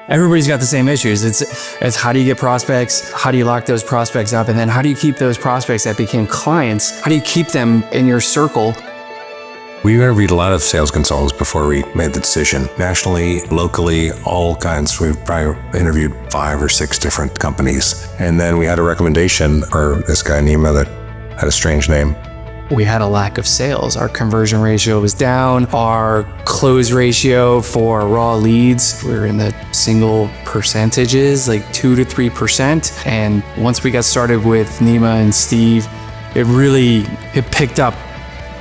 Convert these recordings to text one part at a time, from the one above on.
Everybody's got the same issues. It's how do you get prospects? How do you lock those prospects up? And then how do you keep those prospects that became clients? How do you keep them in your circle? We interviewed a lot of sales consultants before we made the decision. Nationally, locally, all kinds. We've probably interviewed 5 or 6 different companies. And then we had a recommendation for this guy, Nema, that had a strange name. We had a lack of sales. Our conversion ratio was down. Our close ratio for raw leads, we were in the single percentages, like 2 to 3%. And once we got started with Nema and Steve, it picked up.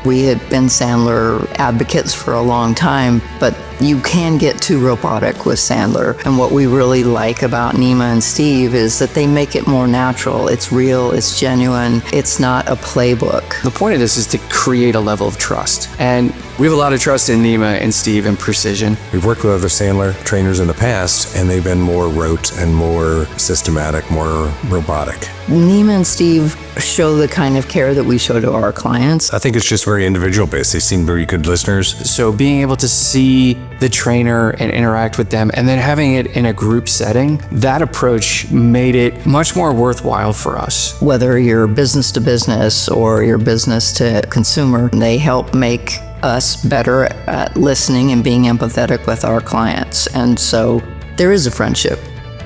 We had been Sandler advocates for a long time, but you can get too robotic with Sandler. And what we really like about Nema and Steve is that they make it more natural. It's real, it's genuine, it's not a playbook. The point of this is to create a level of trust. And we have a lot of trust in Nema and Steve and precision. We've worked with other Sandler trainers in the past, and they've been more rote and more systematic, more robotic. Nema and Steve show the kind of care that we show to our clients. I think it's just very individual based. They seem very good listeners. So being able to see the trainer and interact with them, and then having it in a group setting, that approach made it much more worthwhile for us. Whether you're business to business or you're business to consumer, they help make us better at listening and being empathetic with our clients. And so there is a friendship.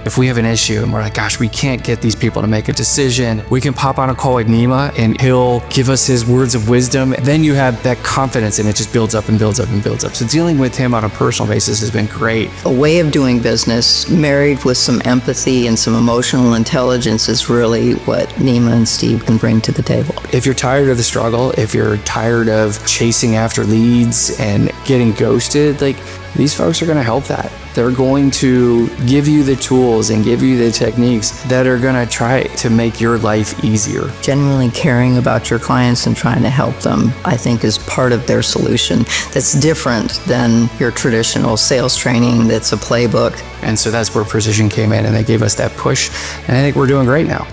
If we have an issue and we're like, gosh, we can't get these people to make a decision, we can pop on a call with Nema and he'll give us his words of wisdom. Then you have that confidence and it just builds up and builds up and builds up. So dealing with him on a personal basis has been great. A way of doing business married with some empathy and some emotional intelligence is really what Nema and Steve can bring to the table. If you're tired of the struggle, if you're tired of chasing after leads and getting ghosted, like these folks are going to help that. They're going to give you the tools and give you the techniques that are going to try to make your life easier. Genuinely caring about your clients and trying to help them, I think, is part of their solution that's different than your traditional sales training that's a playbook. And so that's where Precision came in and they gave us that push. And I think we're doing great now.